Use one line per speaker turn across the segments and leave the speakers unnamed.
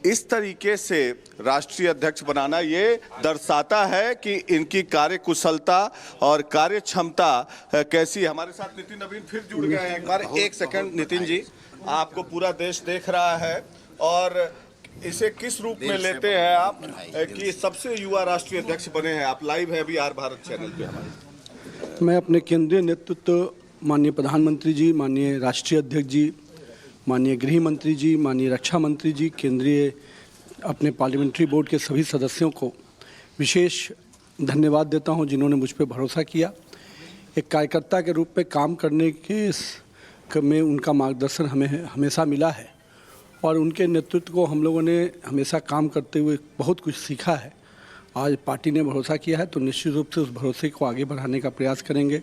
इस तरीके से राष्ट्रीय अध्यक्ष बनाना ये दर्शाता है कि इनकी कार्य कुशलता और कार्य क्षमता कैसी है। हमारे साथ नितिन नवीन फिर जुड़ गए हैं। एक बार एक सेकंड नितिन जी, आपको पूरा देश देख रहा है और इसे किस रूप में लेते हैं आप कि सबसे युवा राष्ट्रीय अध्यक्ष बने हैं? आप लाइव है अभी आर भारत चैनल पे हमारे।
मैं अपने केंद्रीय नेतृत्व माननीय प्रधानमंत्री जी, माननीय राष्ट्रीय अध्यक्ष जी, माननीय गृह मंत्री जी, माननीय रक्षा मंत्री जी, केंद्रीय अपने पार्लियामेंट्री बोर्ड के सभी सदस्यों को विशेष धन्यवाद देता हूं जिन्होंने मुझ पर भरोसा किया। एक कार्यकर्ता के रूप में काम करने के में उनका मार्गदर्शन हमें हमेशा मिला है और उनके नेतृत्व को हम लोगों ने हमेशा काम करते हुए बहुत कुछ सीखा है। आज पार्टी ने भरोसा किया है तो निश्चित रूप से उस भरोसे को आगे बढ़ाने का प्रयास करेंगे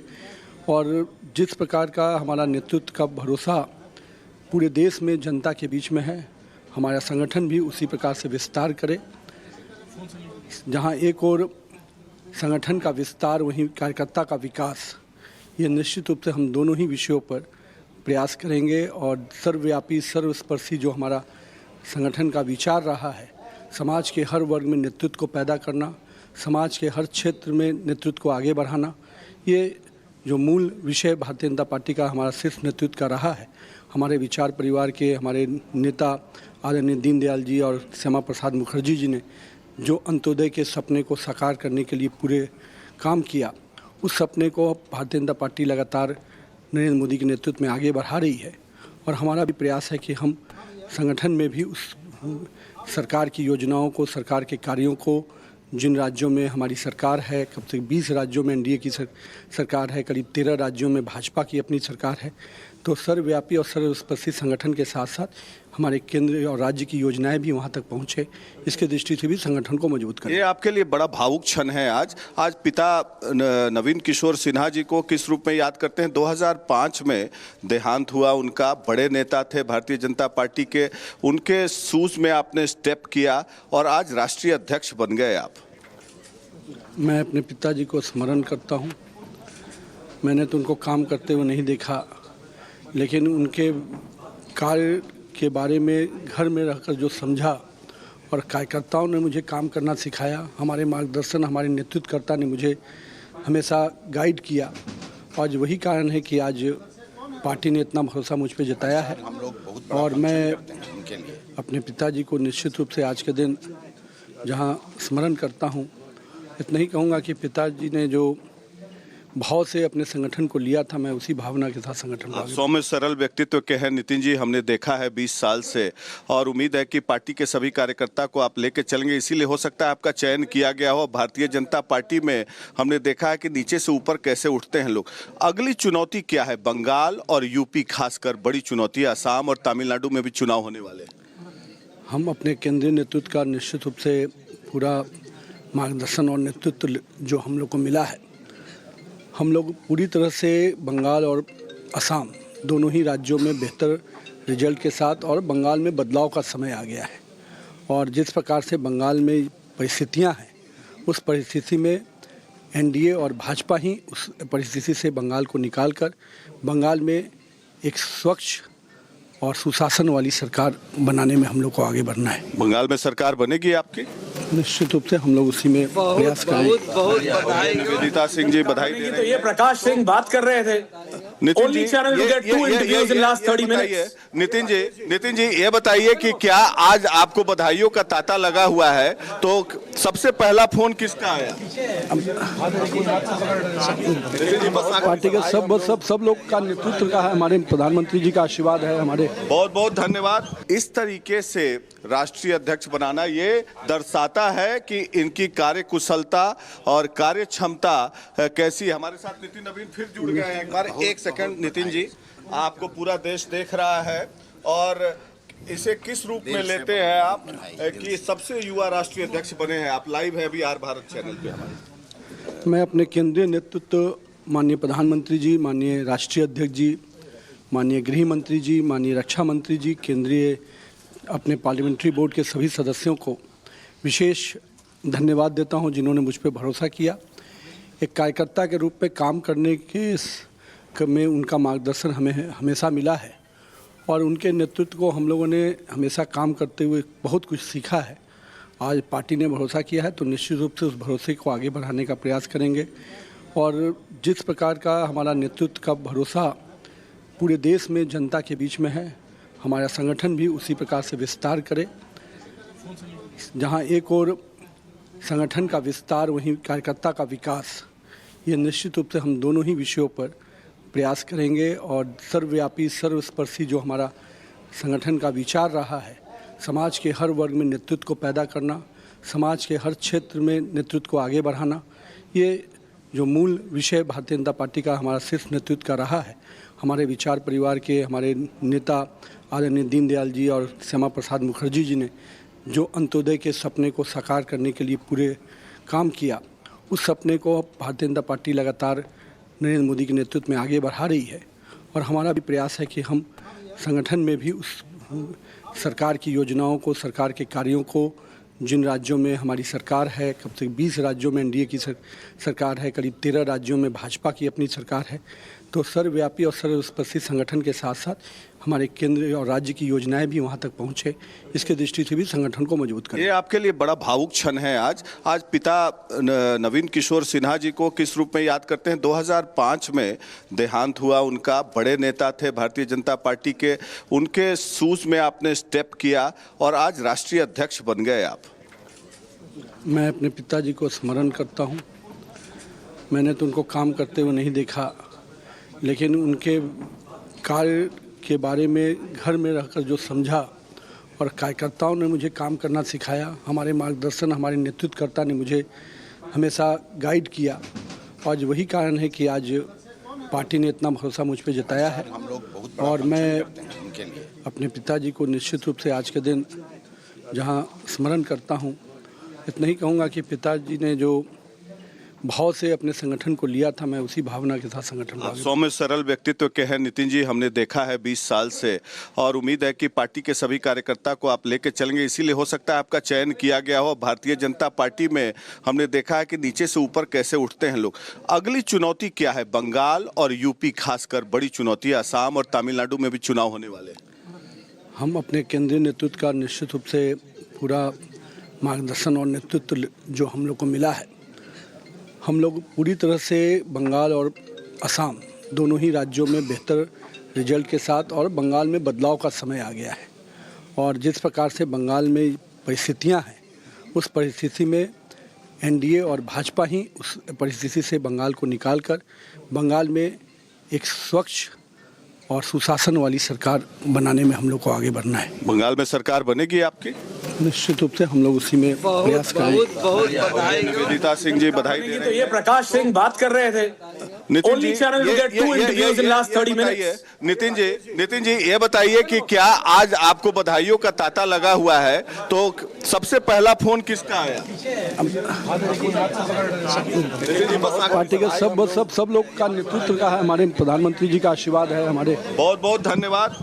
और जिस प्रकार का हमारा नेतृत्व का भरोसा पूरे देश में जनता के बीच में है, हमारा संगठन भी उसी प्रकार से विस्तार करे। जहां एक और संगठन का विस्तार वहीं कार्यकर्ता का विकास, ये निश्चित रूप से हम दोनों ही विषयों पर प्रयास करेंगे और सर्वव्यापी सर्वस्पर्शी जो हमारा संगठन का विचार रहा है, समाज के हर वर्ग में नेतृत्व को पैदा करना, समाज के हर क्षेत्र में नेतृत्व को आगे बढ़ाना, ये जो मूल विषय भारतीय जनता पार्टी का हमारा शीर्ष नेतृत्व का रहा है। हमारे विचार परिवार के हमारे नेता आदरणीय दीनदयाल जी और श्यामा प्रसाद मुखर्जी जी ने जो अंत्योदय के सपने को साकार करने के लिए पूरे काम किया, उस सपने को भारतीय जनता पार्टी लगातार नरेंद्र मोदी के नेतृत्व में आगे बढ़ा रही है और हमारा भी प्रयास है कि हम संगठन में भी उस सरकार की योजनाओं को, सरकार के कार्यों को, जिन राज्यों में हमारी सरकार है, कब से 20 राज्यों में एनडीए की सरकार है, करीब 13 राज्यों में भाजपा की अपनी सरकार है, तो सर्वव्यापी और सर्वस्पर्शी संगठन के साथ साथ हमारे केंद्र और राज्य की योजनाएं भी वहां तक पहुंचे, इसके दृष्टि से भी संगठन को मजबूत करें।
ये आपके लिए बड़ा भावुक क्षण है। आज पिता नवीन किशोर सिन्हा जी को किस रूप में याद करते हैं? 2005 में देहांत हुआ उनका, बड़े नेता थे भारतीय जनता पार्टी के, उनके शूज में आपने स्टेप किया और आज राष्ट्रीय अध्यक्ष बन गए आप।
मैं अपने पिताजी को स्मरण करता हूँ। मैंने तो उनको काम करते हुए नहीं देखा, लेकिन उनके कार्य के बारे में घर में रहकर जो समझा और कार्यकर्ताओं ने मुझे काम करना सिखाया, हमारे मार्गदर्शन, हमारे नेतृत्वकर्ता ने मुझे हमेशा गाइड किया। आज वही कारण है कि आज पार्टी ने इतना भरोसा मुझ पर जताया है और मैं अपने पिताजी को निश्चित रूप से आज के दिन जहां स्मरण करता हूं, इतना ही कहूँगा कि पिताजी ने जो भाव से अपने संगठन को लिया था, मैं उसी भावना के साथ संगठन को
सौम्य सरल व्यक्तित्व के हैं नितिन जी, हमने देखा है 20 साल से और उम्मीद है कि पार्टी के सभी कार्यकर्ता को आप लेके चलेंगे। इसीलिए हो सकता है आपका चयन किया गया हो। भारतीय जनता पार्टी में हमने देखा है कि नीचे से ऊपर कैसे उठते हैं लोग। अगली चुनौती क्या है? बंगाल और यूपी खासकर बड़ी चुनौती, असम और तमिलनाडु में भी चुनाव होने वाले।
हम अपने केंद्रीय नेतृत्व का निश्चित रूप से पूरा मार्गदर्शन और नेतृत्व जो हम लोग को मिला है, हम लोग पूरी तरह से बंगाल और असम दोनों ही राज्यों में बेहतर रिजल्ट के साथ, और बंगाल में बदलाव का समय आ गया है और जिस प्रकार से बंगाल में परिस्थितियां हैं, उस परिस्थिति में एनडीए और भाजपा ही उस परिस्थिति से बंगाल को निकालकर बंगाल में एक स्वच्छ और सुशासन वाली सरकार बनाने में हम लोग को आगे बढ़ना है।
बंगाल में सरकार बनेगी आपकी?
निश्चित रूप से हम लोग उसी में प्रयास करेंगे।
बहुत बधाई।
निवेदिता सिंह जी बधाई दे रहे हैं।
ये प्रकाश सिंह बात कर रहे थे।
नितिन जी, नितिन जी ये बताइए कि क्या आज आपको बधाइयों का तांता लगा हुआ है, तो सबसे पहला फोन किसका आया?
पार्टी के सब लोग का नेतृत्व का है, हमारे प्रधानमंत्री जी का आशीर्वाद है हमारे।
बहुत बहुत धन्यवाद। इस तरीके से राष्ट्रीय अध्यक्ष बनाना ये दर्शाता है कि इनकी कार्य कुशलता और कार्य क्षमता कैसी है। हमारे साथ नितिन नवीन फिर जुड़ गए हैं। एक बार एक सेकंड नितिन जी, आपको पूरा देश देख रहा है और इसे किस रूप में लेते हैं आप कि सबसे युवा राष्ट्रीय अध्यक्ष बने हैं? आप लाइव है अभी आर भारत चैनल पे हमारे।
मैं अपने केंद्रीय नेतृत्व माननीय प्रधानमंत्री जी, माननीय राष्ट्रीय अध्यक्ष जी, माननीय गृह मंत्री जी, माननीय रक्षा मंत्री जी, केंद्रीय अपने पार्लियामेंट्री बोर्ड के सभी सदस्यों को विशेष धन्यवाद देता हूं जिन्होंने मुझ पर भरोसा किया। एक कार्यकर्ता के रूप में काम करने के में उनका मार्गदर्शन हमें हमेशा मिला है और उनके नेतृत्व को हम लोगों ने हमेशा काम करते हुए बहुत कुछ सीखा है। आज पार्टी ने भरोसा किया है तो निश्चित रूप से उस भरोसे को आगे बढ़ाने का प्रयास करेंगे और जिस प्रकार का हमारा नेतृत्व का भरोसा पूरे देश में जनता के बीच में है, हमारा संगठन भी उसी प्रकार से विस्तार करे। जहां एक और संगठन का विस्तार वहीं कार्यकर्ता का विकास, ये निश्चित रूप से हम दोनों ही विषयों पर प्रयास करेंगे और सर्वव्यापी सर्वस्पर्शी जो हमारा संगठन का विचार रहा है, समाज के हर वर्ग में नेतृत्व को पैदा करना, समाज के हर क्षेत्र में नेतृत्व को आगे बढ़ाना, ये जो मूल विषय भारतीय जनता पार्टी का हमारा शीर्ष नेतृत्व का रहा है। हमारे विचार परिवार के हमारे नेता आदरणीय दीनदयाल जी और श्यामा प्रसाद मुखर्जी जी ने जो अंत्योदय के सपने को साकार करने के लिए पूरे काम किया, उस सपने को भारतीय जनता पार्टी लगातार नरेंद्र मोदी के नेतृत्व में आगे बढ़ा रही है और हमारा भी प्रयास है कि हम संगठन में भी उस सरकार की योजनाओं को, सरकार के कार्यों को, जिन राज्यों में हमारी सरकार है, कब से 20 राज्यों में एनडीए की सरकार है, करीब 13 राज्यों में भाजपा की अपनी सरकार है, तो सर्वव्यापी और सर्वस्पर्शी संगठन के साथ साथ हमारे केंद्र और राज्य की योजनाएं भी वहां तक पहुंचे, इसके दृष्टि से भी संगठन को मजबूत करें।
ये आपके लिए बड़ा भावुक क्षण है आज पिता नवीन किशोर सिन्हा जी को किस रूप में याद करते हैं? 2005 में देहांत हुआ उनका, बड़े नेता थे भारतीय जनता पार्टी के, उनके शूज में आपने स्टेप किया और आज राष्ट्रीय अध्यक्ष बन गए आप।
मैं अपने पिताजी को स्मरण करता हूँ। मैंने तो उनको काम करते हुए नहीं देखा, लेकिन उनके कार्य के बारे में घर में रहकर जो समझा और कार्यकर्ताओं ने मुझे काम करना सिखाया, हमारे मार्गदर्शन, हमारे नेतृत्वकर्ता ने मुझे हमेशा गाइड किया। आज वही कारण है कि आज पार्टी ने इतना भरोसा मुझ पर जताया है और मैं अपने पिताजी को निश्चित रूप से आज के दिन जहां स्मरण करता हूं, इतना ही कहूँगा कि पिताजी ने जो भाव से अपने संगठन को लिया था, मैं उसी भावना के साथ संगठन को
सौम्य सरल व्यक्तित्व के हैं नितिन जी, हमने देखा है 20 साल से और उम्मीद है कि पार्टी के सभी कार्यकर्ता को आप लेके चलेंगे, इसीलिए हो सकता है आपका चयन किया गया हो। भारतीय जनता पार्टी में हमने देखा है कि नीचे से ऊपर कैसे उठते हैं लोग। अगली चुनौती क्या है? बंगाल और यूपी खासकर बड़ी चुनौती, असम और तमिलनाडु में भी चुनाव होने वाले।
हम अपने केंद्रीय नेतृत्व का निश्चित रूप से पूरा मार्गदर्शन और नेतृत्व जो हम लोग को मिला है, हम लोग पूरी तरह से बंगाल और असम दोनों ही राज्यों में बेहतर रिजल्ट के साथ, और बंगाल में बदलाव का समय आ गया है और जिस प्रकार से बंगाल में परिस्थितियां हैं, उस परिस्थिति में एनडीए और भाजपा ही उस परिस्थिति से बंगाल को निकालकर बंगाल में एक स्वच्छ और सुशासन वाली सरकार बनाने में हम लोग को आगे बढ़ना है।
बंगाल में सरकार बनेगी आपकी?
निश्चित रूप से हम लोग उसी में प्रयास करेंगे।
बहुत बधाई।
निवेदिता सिंह जी बधाई दे रहे
तो ये प्रकाश सिंह बात कर रहे थे।
Nitin
Only
ji,
channel will get 2 interviews in last 30 minutes.
Nitin ji ये बताइए कि क्या आज आपको बधाइयों का तांता लगा हुआ है, तो सबसे पहला फोन किसका आया?
पार्टी के सब लोग का नेतृत्व का है, हमारे प्रधानमंत्री जी का आशीर्वाद है हमारे।
बहुत बहुत धन्यवाद।